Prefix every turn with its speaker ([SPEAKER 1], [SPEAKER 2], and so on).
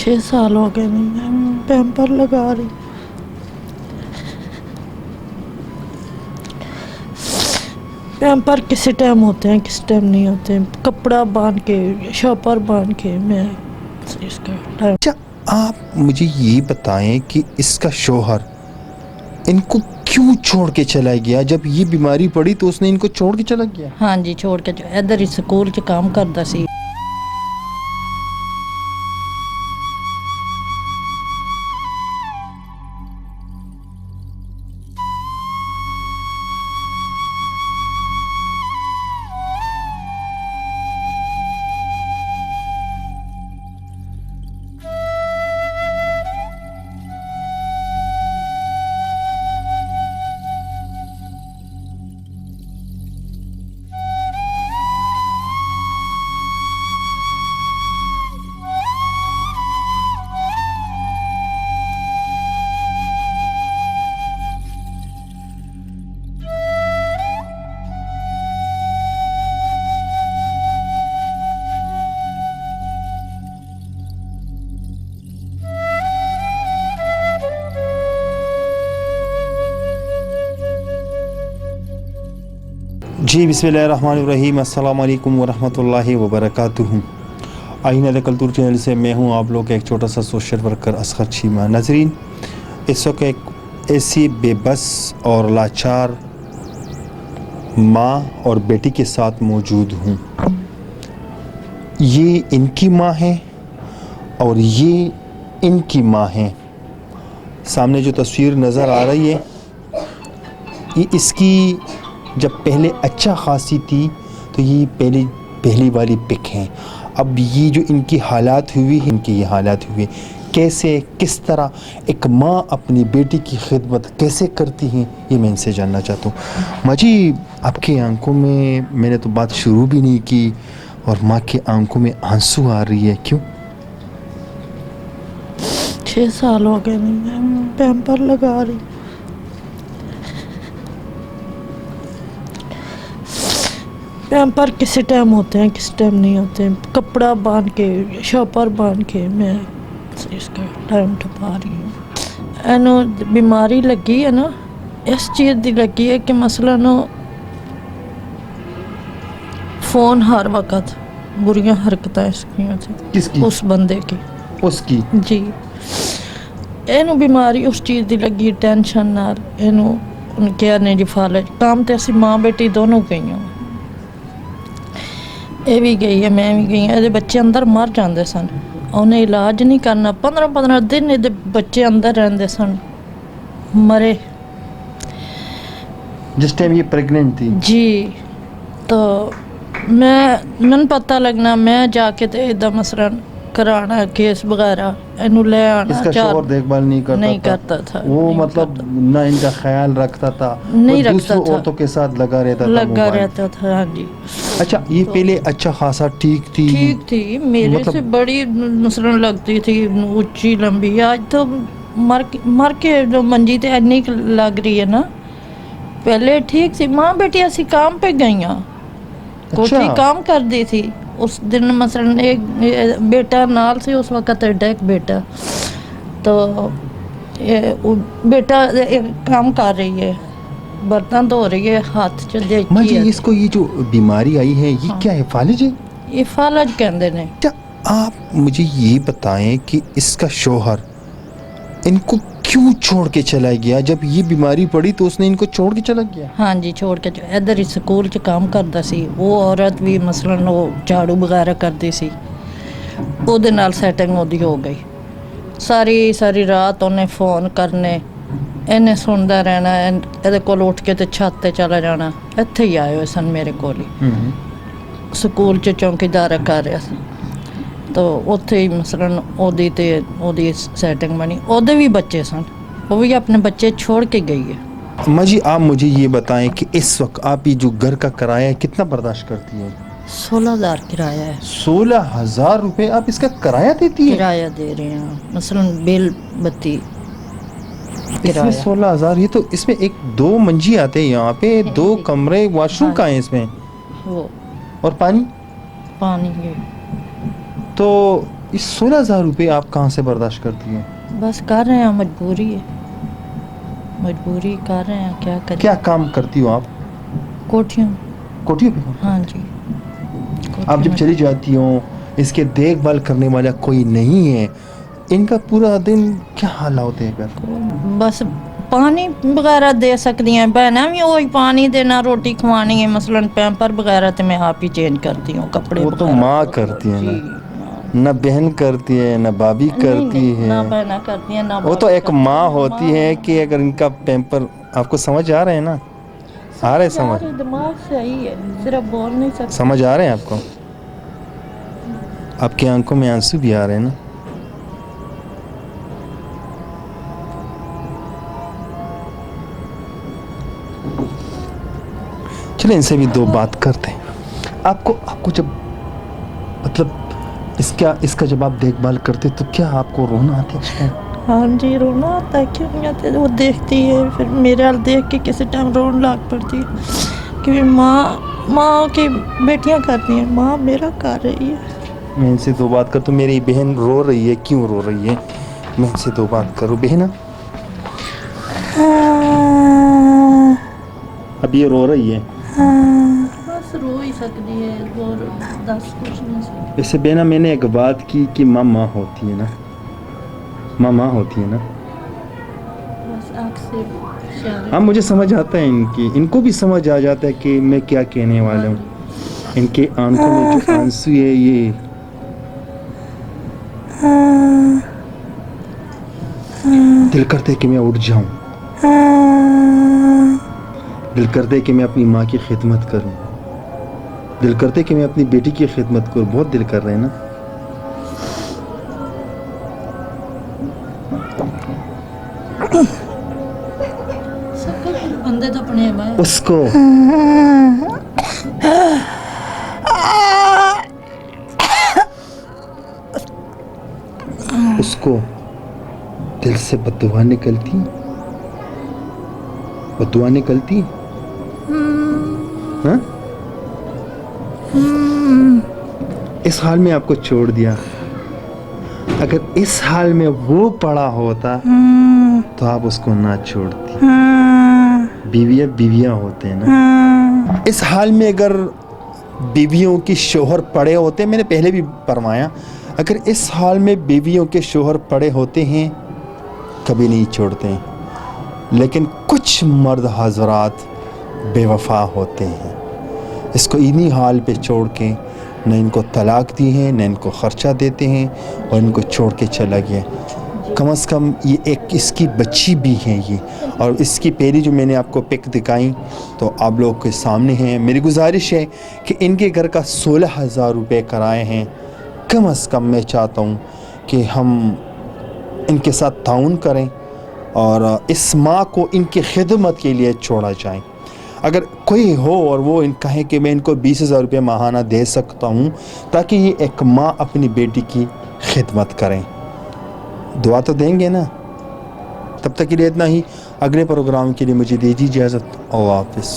[SPEAKER 1] 6 साल हो गए नहीं मैं पैम्पर लगा रही। पैम्पर किसी टाइम होते हैं किसी टाइम नहीं होते हैं, कपड़ा बांध के शॉपर बांध के मैं इसका टाइम।
[SPEAKER 2] अच्छा, आप मुझे ये बताएं कि इसका शौहर इनको क्यों छोड़ के चला गया? जब ये बीमारी पड़ी तो उसने इनको छोड़ के चला गया?
[SPEAKER 1] हाँ जी, छोड़ के इधर ही स्कूल च काम करता सी।
[SPEAKER 2] जी बिस्मिल्लाहिर्रहमानिर्रहीम, अस्सलाम वालेकुम वरहमतुल्लाहि वबरकातुहू। आईना द कल्चर चैनल से मैं हूं आप लोग का एक छोटा सा सोशल वर्कर असगर चीमा। नाजरीन, इस वक्त एक ऐसी बेबस और लाचार माँ और बेटी के साथ मौजूद हूं। ये इनकी माँ है और ये इनकी माँ है। सामने जो तस्वीर नज़र आ रही है ये इसकी जब पहले अच्छा खासी थी तो ये पहली वाली पिक है। अब ये जो इनकी हालात हुई है, इनकी ये हालात हुए कैसे, किस तरह एक माँ अपनी बेटी की खिदमत कैसे करती हैं, ये मैं इनसे जानना चाहता हूँ। माँ जी, आपकी आंखों में, मैंने तो बात शुरू भी नहीं की और माँ की आंखों में आंसू आ रही है, क्यों?
[SPEAKER 1] 6 साल हो गए नहीं मैं पैम्पर लगा रही। पैम्पर किसी टाइम होते हैं किसी टाइम नहीं होते हैं, कपड़ा बांध के शॉपर बांध के मैं इसका टाइम टपा रही हूँ। एनो बीमारी लगी है ना, इस चीज़ की लगी है कि मसलन फ़ोन हर वक्त बुरियां हरकतां इसकी
[SPEAKER 2] किसकी?
[SPEAKER 1] उस बंदे की,
[SPEAKER 2] उसकी।
[SPEAKER 1] जी। एनू बीमारी उस चीज़ की लगी, टेंशन नाल एनू क्या नहीं जी फालज काम तो असी माँ बेटी दोनों गई हूँ। ये भी गई है, मैं भी गई। ये बच्चे अंदर मर जाते सन, उन्हें इलाज नहीं करना, 15-15 दिन ये बच्चे अंदर रहते सन मरे।
[SPEAKER 2] जिस टाइम ये प्रेग्नेंट थी?
[SPEAKER 1] जी। तो मैंने पता लगना, मैं जाके तो इदा मसलन कराना केस वगैरह इनू ले आना।
[SPEAKER 2] इसका शौहर देखभाल नहीं
[SPEAKER 1] करता था
[SPEAKER 2] वो, मतलब ना इनका ख्याल रखता था,
[SPEAKER 1] नहीं
[SPEAKER 2] वो
[SPEAKER 1] रखता
[SPEAKER 2] दूसरी
[SPEAKER 1] था,
[SPEAKER 2] औरतों के साथ लगा रहता
[SPEAKER 1] था। हाँ जी।
[SPEAKER 2] अच्छा, ये पहले अच्छा खासा ठीक थी
[SPEAKER 1] मेरे से बड़ी मसलन लगती थी, ऊंची लंबी। आज तो मर के जो मंजी ते इन्नी लग रही है ना, पहले ठीक थी। माँ बेटी ऐसी काम पे गई, कोठी काम कर दी थी। उस दिन मसलन एक बेटा नाल से, उस वक्त एक बेटा, तो बेटा एक काम कर रही है, बर्तन धो रही है, हाथ च देखी है।
[SPEAKER 2] इसको ये जो बीमारी आई है ये क्या है, फालिज है?
[SPEAKER 1] ये फालज कहते हैं।
[SPEAKER 2] क्या आप मुझे ये बताएं कि इसका शौहर इनको क्यों छोड़ के चला गया? जब ये बीमारी पड़ी तो उसने इनको छोड़ के चला गया?
[SPEAKER 1] हाँ जी, छोड़ के इधर ही स्कूल च काम करता सी। वो औरत भी मसलन वो झाड़ू वगैरह करती सी, ਉਹਦੇ ਨਾਲ ਸੈਟਿੰਗ ਉਹਦੀ ਹੋ ਗਈ। ਸਾਰੀ ਰਾਤ ਉਹਨੇ ਫੋਨ ਕਰਨੇ, ਇਹਨੇ ਸੁਣਦਾ ਰਹਿਣਾ, ਇਹਦੇ ਕੋਲ ਉੱਠ ਕੇ ਤੇ ਛੱਤ ਤੇ ਚਲਾ ਜਾਣਾ। ਇੱਥੇ ਹੀ ਆਏ ਹੋਏ ਸਨ ਮੇਰੇ ਕੋਲ ਹੀ, ਸਕੂਲ 'ਚ ਚੌਂਕੀਦਾਰ ਕਰ ਰਿਹਾ ਸੀ। तो उत्थे ही मसलन ओदी सेटिंग बनी। ओदे भी बच्चे सन, वो भी अपने बच्चे छोड़ के गई है।
[SPEAKER 2] माँ जी, आप मुझे ये बताएं कि इस वक्त आप ये जो घर का किराया है कितना बर्दाश्त करती हैं?
[SPEAKER 1] 16,000 किराया है।
[SPEAKER 2] 16,000 रुपए आप इसका किराया देती है?
[SPEAKER 1] किराया दे रहे हैं, मसलन बिल बत्ती
[SPEAKER 2] इसमें 16,000। ये तो इसमें एक 2 मंजी आते हैं यहाँ पे, 2 कमरे, वॉशरूम का है इसमें,
[SPEAKER 1] वो
[SPEAKER 2] और पानी
[SPEAKER 1] पानी है।
[SPEAKER 2] तो یہ 16,000 روپے آپ کہاں سے برداشت کرتی ہیں؟
[SPEAKER 1] بس کر رہے ہیں, مجبوری ہے, مجبوری کر رہے ہیں, کیا کریں.
[SPEAKER 2] کیا کام کرتی ہو آپ؟
[SPEAKER 1] کوٹھیوں.
[SPEAKER 2] کوٹھیوں پہ؟
[SPEAKER 1] ہاں جی.
[SPEAKER 2] آپ جب چلی جاتی ہوں, اس کے دیکھ بھال کرنے والا کوئی نہیں ہے, ان کا پورا دن کیا حال ہوتے ہیں پھر؟
[SPEAKER 1] بس پانی وغیرہ دے سکتی ہیں بہنیں بھی, وہی پانی دینا, روٹی کھوانی ہے, مثلاً پیمپر وغیرہ تو میں آپ ہی چینج کرتی ہوں, کپڑے
[SPEAKER 2] وہ تو
[SPEAKER 1] وغیرہ.
[SPEAKER 2] ماں کرتی ہے نا,
[SPEAKER 1] جی.
[SPEAKER 2] نہ بہن کرتی ہے نہ بھابھی کرتی ہے,
[SPEAKER 1] نہ بہنیں کرتی ہیں نہ
[SPEAKER 2] وہ تو ایک ماں ہوتی ہے کہ اگر ان کا پیمپر. آپ کو سمجھ آ رہے ہیں نا؟ آ رہے سمجھ؟
[SPEAKER 1] دماغ صحیح ہے, صرف بول نہیں سکتے.
[SPEAKER 2] سمجھ آ رہے ہیں آپ کو؟ آپ کی آنکھوں میں آنسو بھی آ رہے ہیں نا؟ چلیں ان سے بھی دو بات کرتے ہیں. آپ کو جب مطلب اس کا جب آپ دیکھ بھال کرتے تو کیا آپ کو رونا آتا ہے اس ٹائم؟
[SPEAKER 1] ہاں جی, رونا آتا ہے, کیوں نہیں آتا ہے. وہ دیکھتی ہے پھر میرے حال دیکھ کے کسی ٹائم رون لگ پڑتی ہے, کہ ماں کی بیٹیاں کرتی ہیں, ماں میرا کر رہی ہے.
[SPEAKER 2] میں ان سے دو بات کرتا ہوں. میری بہن رو رہی ہے, کیوں رو رہی ہے؟ میں ان سے دو بات کروں. بہن اب یہ رو رہی ہے,
[SPEAKER 1] بس رو ہی سکتی ہے, اور دس کچھ نہیں سکتی.
[SPEAKER 2] اس سے بہنا میں نے ایک بات کی کہ ماں ہوتی ہے نا, ماں ہوتی ہے نا.
[SPEAKER 1] بس آنکھ سے اشارے.
[SPEAKER 2] ہاں مجھے سمجھ آتا ہے, ان کو بھی سمجھ آ جاتا ہے کہ میں کیا کہنے والا ہوں. ان کے آنکھوں میں جو آنسو ہے, یہ دل کرتے کہ میں اٹھ جاؤں, دل کرتے کہ میں اپنی ماں کی خدمت کروں, دل کرتے کہ میں اپنی بیٹی کی خدمت کروں. بہت دل کر رہے ہیں نا.
[SPEAKER 1] بندے تو اپنے بھائی.
[SPEAKER 2] اس کو دل سے بددعا نکلتی, بددعا نکلتی. ہاں, اس حال میں آپ کو چھوڑ دیا. اگر اس حال میں وہ پڑا ہوتا تو آپ اس کو نہ چھوڑتی. بیویاں ہوتے ہیں نا. اس حال میں اگر بیویوں کی شوہر پڑے ہوتے, میں نے پہلے بھی فرمایا, اگر اس حال میں بیویوں کے شوہر پڑے ہوتے ہیں کبھی نہیں چھوڑتے ہیں. لیکن کچھ مرد حضرات بے وفا ہوتے ہیں, اس کو انہی حال پہ چھوڑ کے نہ ان کو طلاق دی ہے, نہ ان کو خرچہ دیتے ہیں, اور ان کو چھوڑ کے چلا گیا. کم از کم یہ ایک اس کی بچی بھی ہے یہ, اور اس کی پہلی جو میں نے آپ کو پک دکھائیں تو آپ لوگوں کے سامنے ہیں. میری گزارش ہے کہ ان کے گھر کا 16,000 روپے کرائے ہیں. کم از کم میں چاہتا ہوں کہ ہم ان کے ساتھ تعاون کریں اور اس ماں کو ان کی خدمت کے لیے چھوڑا جائے. اگر کوئی ہو اور وہ کہے کہ میں ان کو 20,000 روپے ماہانہ دے سکتا ہوں تاکہ یہ ایک ماں اپنی بیٹی کی خدمت کریں, دعا تو دیں گے نا. تب تک کے لیے اتنا ہی. اگلے پروگرام کے لیے مجھے دیجیے اجازت. اللہ حافظ.